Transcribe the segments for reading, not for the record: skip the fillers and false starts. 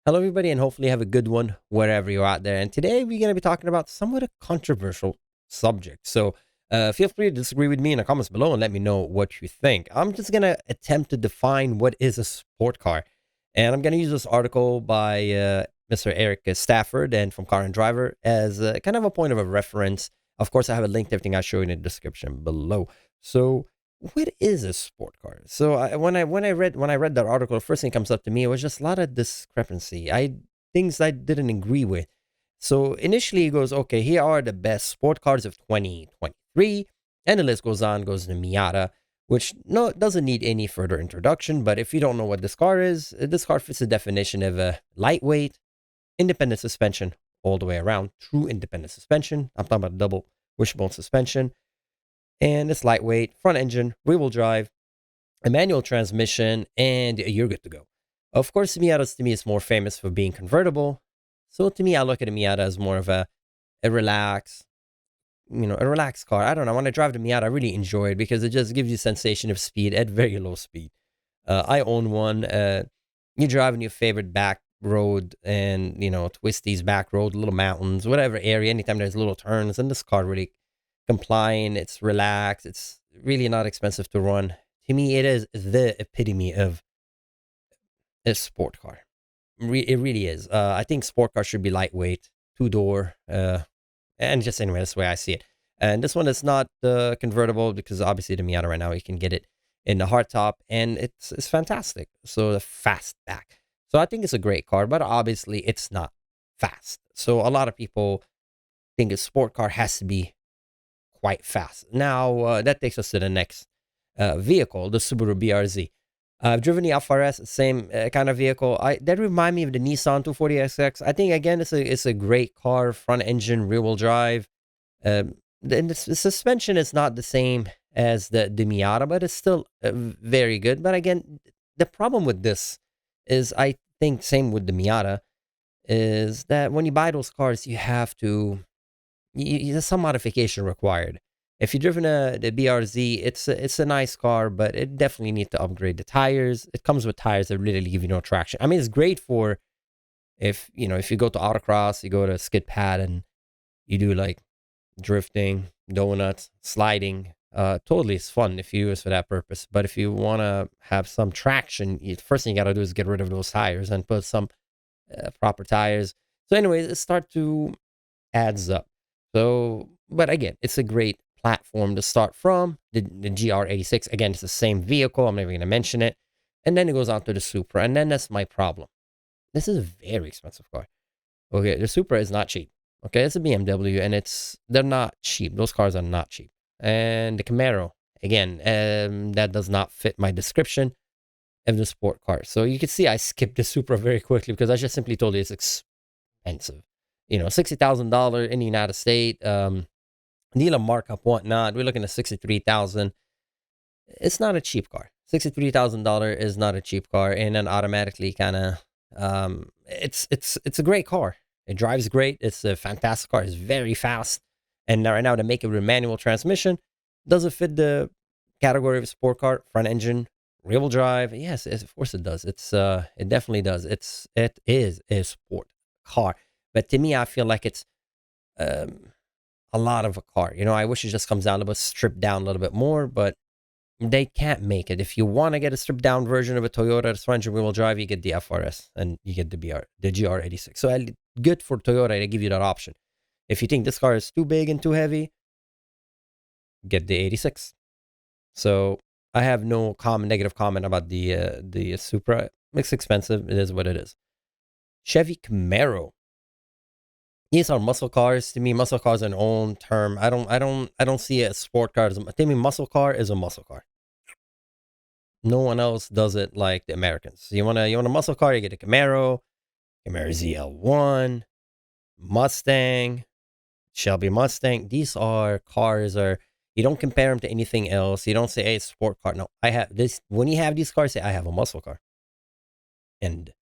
Hello, everybody, and hopefully you have a good one wherever you're out there. And today we're going to be talking about somewhat a controversial subject. So feel free to disagree with me in the comments below and let me know what you think. I'm just going to attempt to define what is a sport car. And I'm going to use this article by Mr. Eric Stafford and from Car and Driver as kind of a point of a reference. Of course, I have a link to everything I show you in the description below. So what is a sport car? So when I read that article, the first thing that comes up to me, it was just a lot of discrepancy. Things I didn't agree with. So initially it goes, okay, here are the best sport cars of 2023, and the list goes to Miata, which no it doesn't need any further introduction. But if you don't know what this car is, this car fits the definition of a lightweight, independent suspension all the way around, true independent suspension. I'm talking about double wishbone suspension, and it's lightweight, front engine, rear wheel drive, a manual transmission, and you're good to go. Of course, the Miata to me is more famous for being convertible. So to me, I look at a Miata as more of a relaxed, a relaxed car. I don't know. When I drive the Miata, I really enjoy it because it just gives you a sensation of speed at very low speed. I own one. You drive in your favorite back road and, twisties back road, little mountains, whatever area, anytime there's little turns. And this car really complying, it's relaxed, it's really not expensive to run. To me, it is the epitome of a sport car. It really is. I think sport cars should be lightweight, two door, and just anyway, that's the way I see it. And this one is not convertible because obviously the Miata right now you can get it in the hardtop, and it's fantastic. So the fastback. So I think it's a great car, but obviously it's not fast. So a lot of people think a sport car has to be quite fast. Now that takes us to the next vehicle, the Subaru BRZ. I've driven the Alfa S, same kind of vehicle. That remind me of the Nissan 240SX. I think again, it's a great car, front engine, rear wheel drive. The suspension is not the same as the Miata, but it's still very good. But again, the problem with this is, I think, same with the Miata, is that when you buy those cars, you have to there's some modification required. If you've driven the BRZ, it's a nice car, but it definitely needs to upgrade the tires. It comes with tires that really give you no traction. I mean, it's great for if you go to autocross, you go to skid pad and you do like drifting, donuts, sliding. Totally, it's fun if you use for that purpose. But if you want to have some traction, the first thing you got to do is get rid of those tires and put some proper tires. So, anyways, it start to adds up. So, but again, it's a great platform to start from. The GR86, again, it's the same vehicle. I'm not even going to mention it. And then it goes on to the Supra. And then that's my problem. This is a very expensive car. Okay, the Supra is not cheap. Okay, it's a BMW and they're not cheap. Those cars are not cheap. And the Camaro, again, that does not fit my description of the sport car. So you can see I skipped the Supra very quickly because I just simply told you it's expensive. $60,000 in the United States, dealer markup, whatnot. We're looking at 63,000. It's not a cheap car. $63,000 is not a cheap car, and then automatically kind of, it's a great car. It drives great. It's a fantastic car. It's very fast, and right now to make it with a manual transmission doesn't fit the category of a sport car. Front engine, rear wheel drive. Yes, of course it does. It definitely does. It is a sport car. But to me, I feel like it's a lot of a car. I wish it just comes down a little bit, stripped down a little bit more, but they can't make it. If you want to get a stripped down version of a Toyota that's front engine wheel drive, you get the FRS and you get the GR86. So good for Toyota to give you that option. If you think this car is too big and too heavy, get the 86. So I have no negative comment about the Supra. It's expensive. It is what it is. Chevy Camaro. These are muscle cars. To me, muscle cars are an own term. I don't see a sport car. To me, muscle car is a muscle car. No one else does it like the Americans. You want a muscle car, you get a Camaro ZL1, Mustang, Shelby Mustang. These are cars you don't compare them to anything else. You don't say, hey, it's a sport car. No, I have this. When you have these cars, say I have a muscle car. And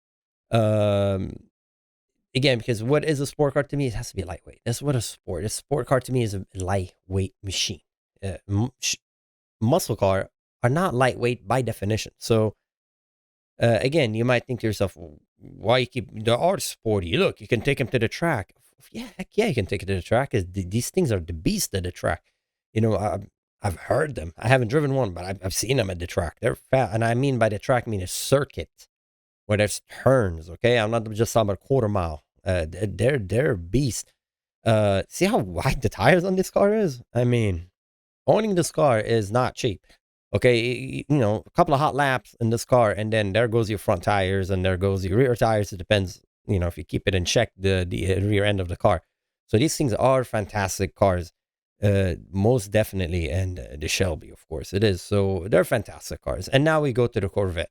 again, because what is a sport car to me? It has to be lightweight. That's what a sport car to me is a lightweight machine. Muscle car are not lightweight by definition. So again, you might think to yourself, why you keep, they are sporty. Look, you can take them to the track. Yeah, heck yeah, you can take it to the track. 'Cause these things are the beast at the track. You know, I've heard them. I haven't driven one, but I've seen them at the track. They're fat. And I mean by the track, I mean a circuit where there's turns, okay? I'm not just talking about a quarter mile. They're beast. See how wide the tires on this car is? I mean, owning this car is not cheap. Okay, you know, a couple of hot laps in this car, and then there goes your front tires, and there goes your rear tires. It depends, you know, if you keep it in check, the rear end of the car. So these things are fantastic cars, most definitely, and the Shelby, of course, it is. So they're fantastic cars. And now we go to the Corvette.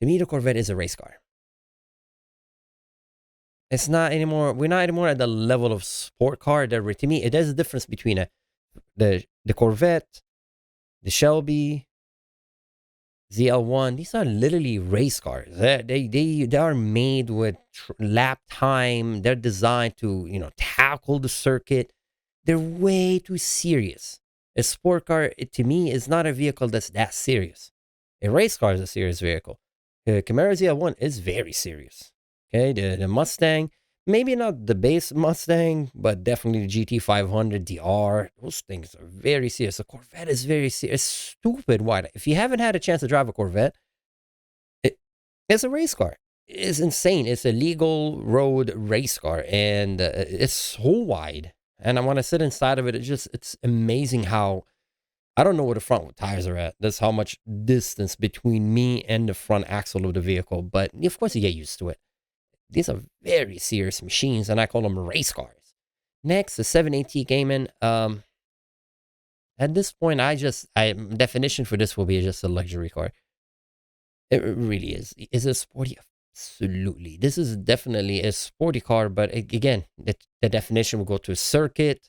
To me, the Corvette is a race car. It's not anymore. We're not anymore at the level of sport car. To me, it is a difference between the Corvette, the Shelby, ZL1. These are literally race cars. They are made with lap time. They're designed to, you know, tackle the circuit. They're way too serious. A sport car, to me, is not a vehicle that's that serious. A race car is a serious vehicle. Camaro ZL1 is very serious. Okay, the Mustang, maybe not the base Mustang, but definitely the GT500, DR. Those things are very serious. The Corvette is very serious. It's stupid wide. If you haven't had a chance to drive a Corvette, it's a race car. It's insane. It's a legal road race car, and it's so wide. And I want to sit inside of it. It's amazing how, I don't know where the front tires are at. That's how much distance between me and the front axle of the vehicle. But of course, you get used to it. These are very serious machines, and I call them race cars. Next, the 780 Cayman. At this point, definition for this will be just a luxury car. It really is. Is it sporty? Absolutely. This is definitely a sporty car, but again, the definition will go to circuit,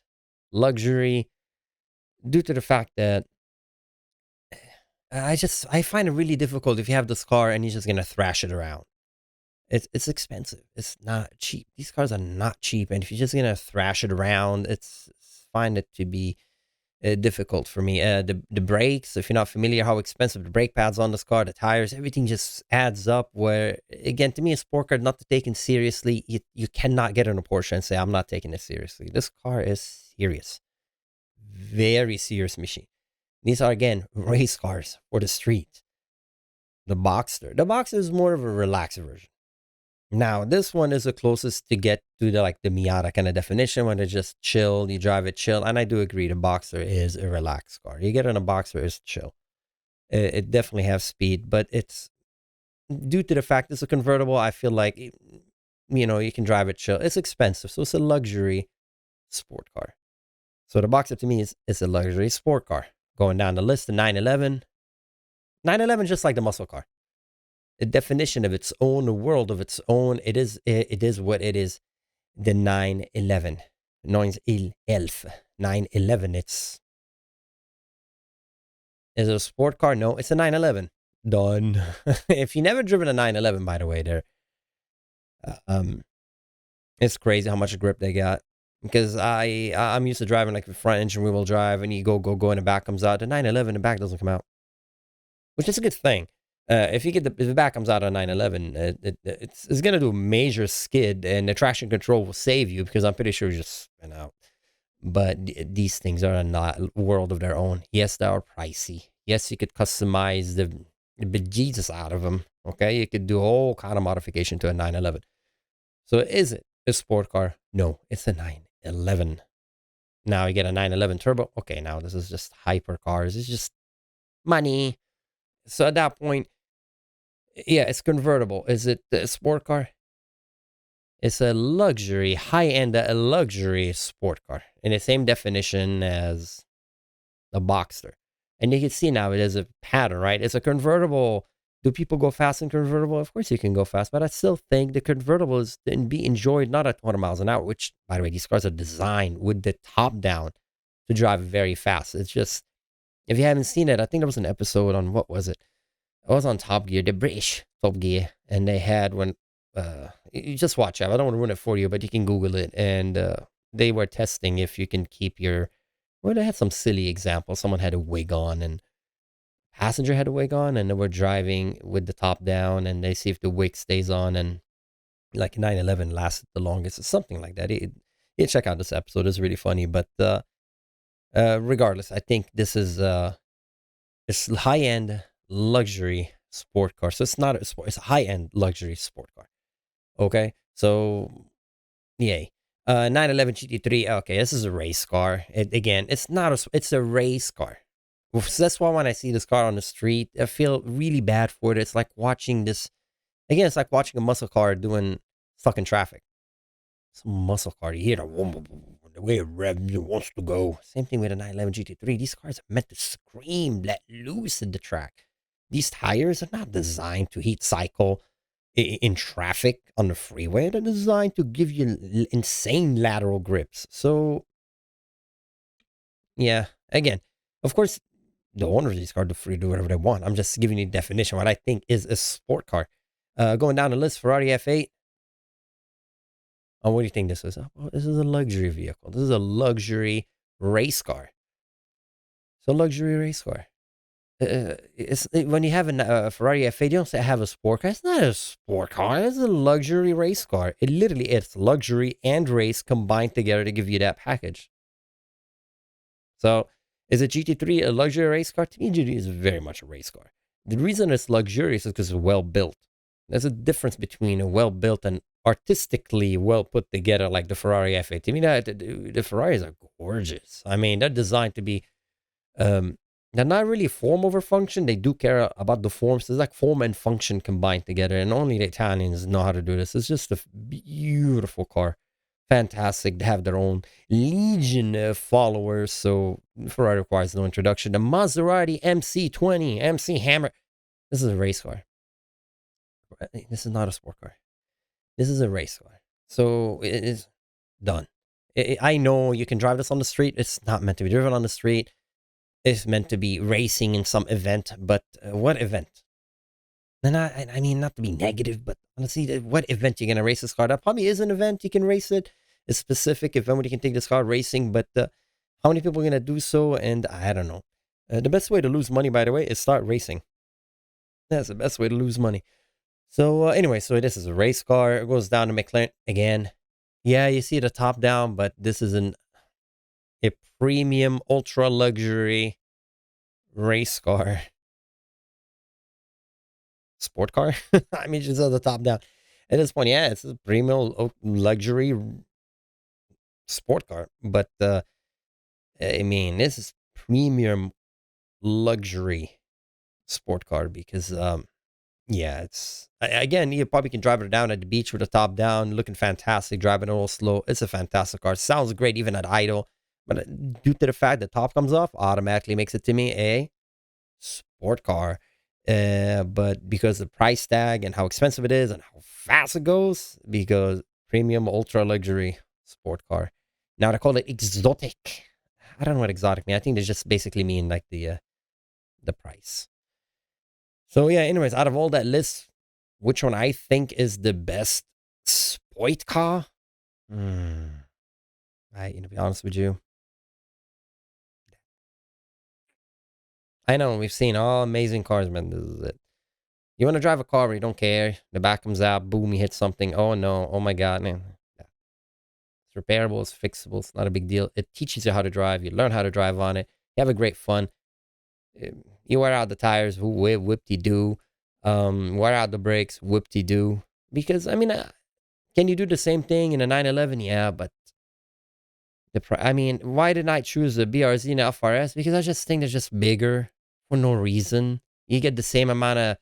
luxury, due to the fact that I find it really difficult if you have this car and you're just gonna thrash it around. It's expensive. It's not cheap. These cars are not cheap, and if you're just gonna thrash it around, find it to be difficult for me. The brakes, if you're not familiar how expensive the brake pads on this car, the tires, everything just adds up. Where again, to me, a sport car not to taken seriously. You cannot get in a Porsche and say I'm not taking this seriously. This car is serious, very serious machine. These are again race cars for the street. The Boxster is more of a relaxed version. Now, this one is the closest to get to the Miata kind of definition when it's just chill, you drive it chill. And I do agree, the Boxer is a relaxed car. You get in a Boxer, it's chill. It definitely has speed, but it's due to the fact it's a convertible. I feel like, you know, you can drive it chill. It's expensive, so it's a luxury sport car. So the Boxer to me is a luxury sport car. Going down the list, the 911. 911 just like the muscle car. A definition of its own, a world of its own. It is what it is. The 911. 911. Is it a sport car? No, it's a 911. Done. If you never driven a 911, by the way, it's crazy how much grip they got. Because I'm used to driving like the front engine rear wheel drive, and you go, and the back comes out. The 911, the back doesn't come out, which is a good thing. If the back comes out on 911, it's going to do a major skid, and the traction control will save you because I'm pretty sure you just spin out. But these things are not a world of their own. Yes, they are pricey. Yes, you could customize the bejesus out of them. Okay, you could do all kind of modification to a 911. So is it a sport car? No, it's a 911. Now you get a 911 turbo. Okay, now this is just hyper cars. It's just money. So at that point, yeah, it's convertible. Is it a sport car? It's a luxury, high-end, a luxury sport car in the same definition as the Boxster. And you can see now it is a pattern, right? It's a convertible. Do people go fast in convertible? Of course you can go fast, but I still think the convertible is to be enjoyed not at 20 miles an hour, which, by the way, these cars are designed with the top down to drive very fast. It's just, if you haven't seen it, I think there was an episode on, what was it? I was on Top Gear, the British Top Gear, and they had you just watch it. I don't want to ruin it for you, but you can Google it. And they were testing if you can keep they had some silly example. Someone had a wig on and passenger had the wig on, and then we're driving with the top down, and they see if the wig stays on, and like 911 lasted the longest, or something like that. You check out this episode; it's really funny. But regardless, I think this is it's high end luxury sport car. So it's not a sport; it's a high end luxury sport car. Okay, so yay. 911 GT3. Okay, this is a race car. Again, it's not a. It's a race car. So that's why when I see this car on the street, I feel really bad for it. It's like watching this again. It's like watching a muscle car doing stuck in traffic. It's a muscle car. You hear the way it revs, it wants to go. Same thing with a 911 GT3. These cars are meant to scream, let loose in the track. These tires are not designed to heat cycle in traffic on the freeway. They're designed to give you insane lateral grips. So, yeah, again, of course, the owners of these cars are free to do whatever they want. I'm just giving you a definition what I think is a sport car. Going down the list, Ferrari F8. Oh, what do you think this is? Oh, this is a luxury vehicle. This is a luxury race car. It's a luxury race car. When you have a Ferrari F8, you don't say I have a sport car. It's not a sport car. It's a luxury race car. It literally it's luxury and race combined together to give you that package. So, is a GT3 a luxury race car? To me, GT is very much a race car. The reason it's luxurious is because it's well built. There's a difference between a well built and artistically well put together, like the Ferrari F8. To me, the Ferraris are gorgeous. I mean, they're designed to be they're not really form over function. They do care about the forms. So it's like form and function combined together, and only the Italians know how to do this. It's just a beautiful car, fantastic. They have their own legion of followers, so Ferrari requires no introduction. The Maserati MC20, MC Hammer. This is a race car. This is not a sport car. This is a race car. So it is done. I know you can drive this on the street. It's not meant to be driven on the street. It's meant to be racing in some event, but what event? And I mean, not to be negative, but honestly, what event you gonna race this car? That probably is an event you can race it. A specific event where you can take this car racing, but how many people are gonna do so? And I don't know. The best way to lose money, by the way, is start racing. That's the best way to lose money. So anyway, so this is a race car. It goes down to McLaren again. Yeah, you see the top down, but this is a premium ultra luxury race car. Sport car? I mean, just on the top down. At this point, yeah, it's a premium luxury sport car. But I mean, this is premium luxury sport car because yeah, it's again, you probably can drive it down at the beach with the top down, looking fantastic, driving a little slow. It's a fantastic car. Sounds great even at idle. But due to the fact the top comes off, automatically makes it to me a sport car. But because the price tag and how expensive it is and how fast it goes, because premium ultra luxury sport car. Now they call it exotic. I don't know what exotic mean. I think they just basically mean like the price. So yeah, anyways, out of all that list, which one I think is the best sport car? To be honest with you, I know we've seen all amazing cars, man. This is it. You want to drive a car where you don't care. The back comes out, boom, you hit something. Oh no, oh my god, man. It's repairable, it's fixable, it's not a big deal. It teaches you how to drive. You learn how to drive on it. You have a great fun. You wear out the tires, whoop-de-doo. Wear out the brakes, whoop-de-doo. Because, I mean, can you do the same thing in a 911? Yeah, but I mean, why did I choose a BRZ and FRS? Because I just think they're just bigger for no reason. You get the same amount of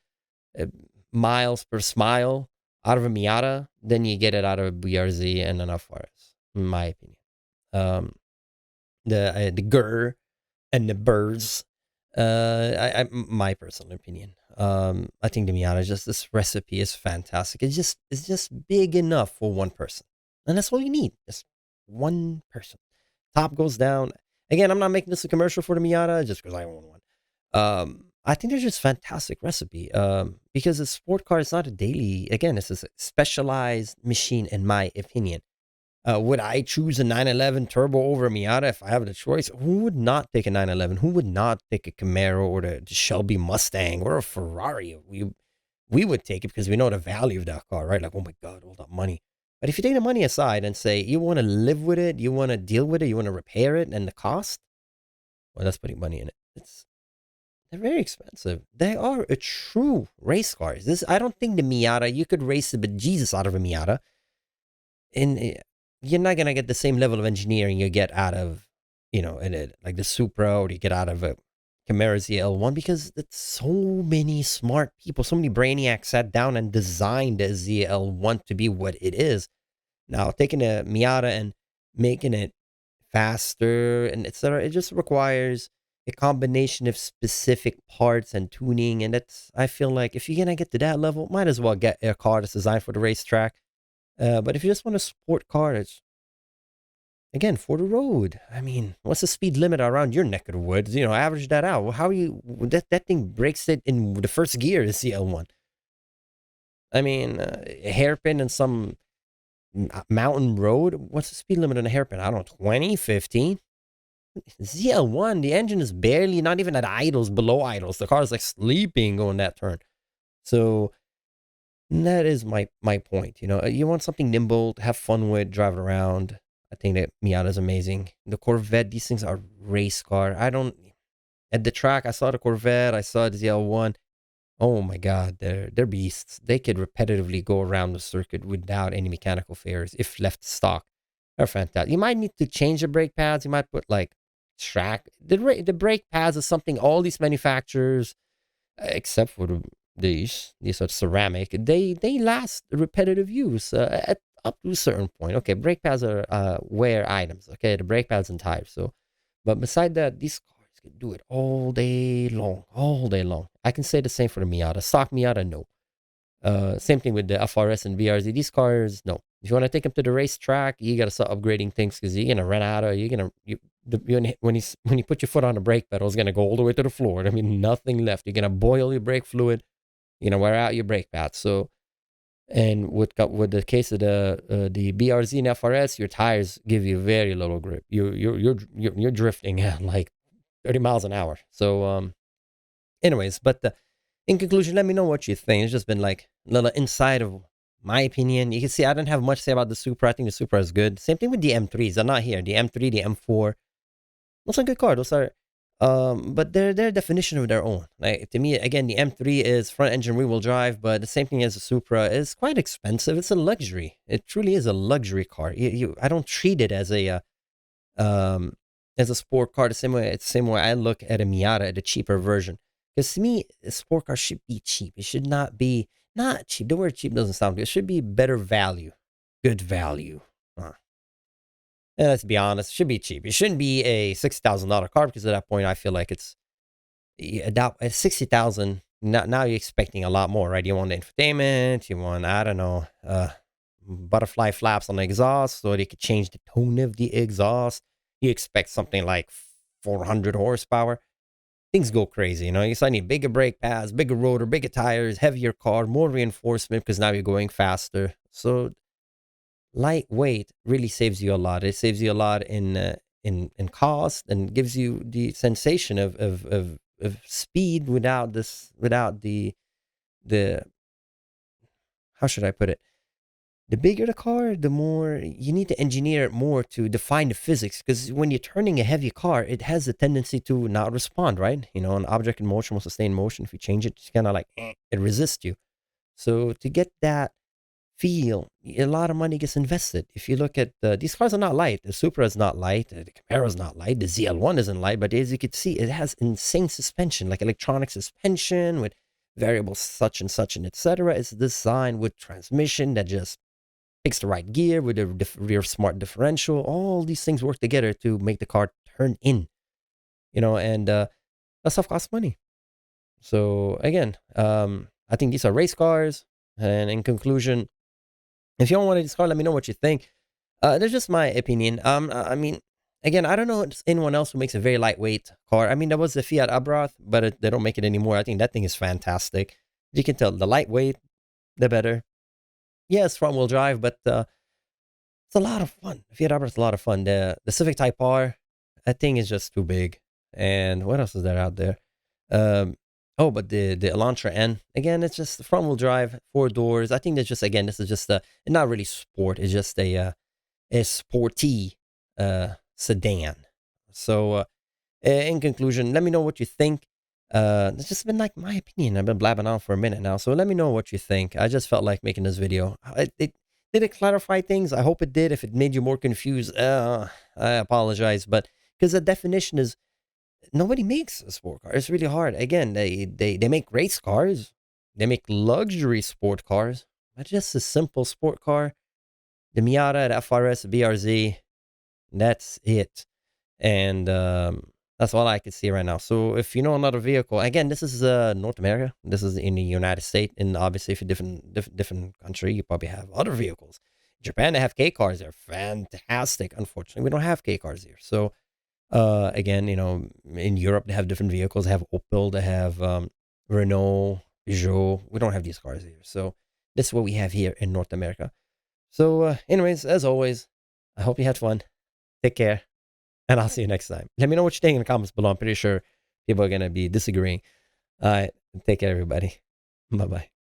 miles per smile out of a Miata than you get it out of a BRZ and an FRS, in my opinion. The GUR and the birds. My personal opinion. I think the Miata just this recipe is fantastic. It's just big enough for one person, and that's all you need. Just one person. Top goes down. Again, I'm not making this a commercial for the Miata just because I own one. I think they're just fantastic recipe. Because a sport car is not a daily. Again, it's a specialized machine in my opinion. Would I choose a 911 turbo over a Miata if I have the choice? Who would not take a 911? Who would not take a Camaro or the Shelby Mustang or a Ferrari? We would take it because we know the value of that car, right? Like, oh my God, all that money. But if you take the money aside and say you want to live with it, you want to deal with it, you want to repair it, and the cost, well, that's putting money in it. They're very expensive. They are a true race car. I don't think the Miata, you could race the bejesus out of a Miata, and you're not gonna get the same level of engineering you get out of, like the Supra, or you get out of a Camaro ZL1, because it's so many smart people, so many brainiacs sat down and designed the ZL1 to be what it is. Now, taking a Miata and making it faster and etc., it just requires a combination of specific parts and tuning. And I feel like if you're gonna get to that level, might as well get a car that's designed for the racetrack. But if you just want a sport car, it's again for the road. I mean, what's the speed limit around your neck of the woods? Average that out. How are you that thing breaks it in the first gear, the CL1. I mean, a hairpin and some mountain road. What's the speed limit on a hairpin? I don't know, 20, 15? ZL1, the engine is barely, not even at idles, below idles. The car is like sleeping on that turn. So that is my point. You want something nimble to have fun with, drive around. I think that Miata is amazing. The Corvette, these things are race car. At the track, I saw the Corvette, I saw the ZL1. Oh my God, they're beasts. They could repetitively go around the circuit without any mechanical failures if left stock. They're fantastic. You might need to change the brake pads. You might put like track. The brake pads is something all these manufacturers, except for these are ceramic. They last repetitive use at up to a certain point. Okay, brake pads are wear items. Okay, the brake pads and tires. So, but beside that, these cars can do it all day long, all day long. I can say the same for the Miata. Stock Miata, no. Same thing with the FRS and VRZ. These cars, no. If you want to take them to the racetrack, you gotta start upgrading things because you're gonna run out of. When you put your foot on the brake pedal, it's gonna go all the way to the floor. I mean, nothing left. You're gonna boil your brake fluid. You're gonna wear out your brake pads. So, and with the case of the BRZ and FRS, your tires give you very little grip. You're drifting at like 30 miles an hour. So, anyways, but in conclusion, let me know what you think. It's just been like a little inside of my opinion. You can see I don't have much to say about the Supra. I think the Supra is good. Same thing with the M3s. They're not here. The M3, the M4. Those are good cars. Those are, but they're their definition of their own. Like to me, again, the M3 is front engine rear wheel drive, but the same thing as the Supra is quite expensive. It's a luxury. It truly is a luxury car. I don't treat it um, as a sport car the same way I look at a Miata, the cheaper version. Because to me, a sport car should be cheap. It should not cheap. The word cheap doesn't sound good. It should be better value, good value. And let's be honest, it should be cheap. It shouldn't be a $60,000 car because at that point, I feel like at 60,000. Now you're expecting a lot more, right? You want the infotainment, you want, I don't know, butterfly flaps on the exhaust so they could change the tone of the exhaust. You expect something like 400 horsepower. Things go crazy, you suddenly need bigger brake pads, bigger rotor, bigger tires, heavier car, more reinforcement because now you're going faster. So lightweight really saves you a lot. It saves you a lot in cost and gives you the sensation of speed without the how should I put it? The bigger the car, the more you need to engineer it more to define the physics. Because when you're turning a heavy car, it has a tendency to not respond, right? An object in motion will sustain motion. If you change it, it's kind of like it resists you. So to get that feel, a lot of money gets invested. If you look at these cars are not light. The Supra is not light. The Camaro is not light. The ZL1 isn't light. But as you can see, it has insane suspension, like electronic suspension with variables such and such and etc. It's designed with transmission that just picks the right gear with a rear smart differential. All these things work together to make the car turn in, and that stuff costs money. So again, I think these are race cars. And in conclusion, if you don't want this car, let me know what you think. That's just my opinion. I mean, again, I don't know anyone else who makes a very lightweight car. I mean, there was the Fiat Abarth, but they don't make it anymore. I think that thing is fantastic. You can tell the lightweight, the better. Yes, front wheel drive, but a lot of fun. Fiat Arbor is a lot of fun. The Civic Type R, that thing is just too big. And what else is there out there? Um, oh, but the Elantra N, again, it's just front wheel drive, 4 doors. I think that's just, again, this is just not really sport. It's just a sporty sedan. So, in conclusion, let me know what you think. It's just been like my opinion. I've been blabbing on for a minute now. So let me know what you think. I just felt like making this video. Did it clarify things? I hope it did. If it made you more confused, I apologize. But because the definition is, nobody makes a sport car. It's really hard. Again, they make race cars. They make luxury sport cars. But just a simple sport car. The Miata, the FRS, the BRZ. That's it. And that's all I can see right now. So if you know another vehicle, again, this is North America. This is in the United States, and obviously, if you're different country, you probably have other vehicles. In Japan, they have K cars. They're fantastic. Unfortunately, we don't have K cars here. So again, in Europe, they have different vehicles. They have Opel. They have Renault, Peugeot. We don't have these cars here. So this is what we have here in North America. So, anyways, as always, I hope you had fun. Take care. And I'll see you next time. Let me know what you think in the comments below. I'm pretty sure people are going to be disagreeing. All right. Take care, everybody. Bye-bye.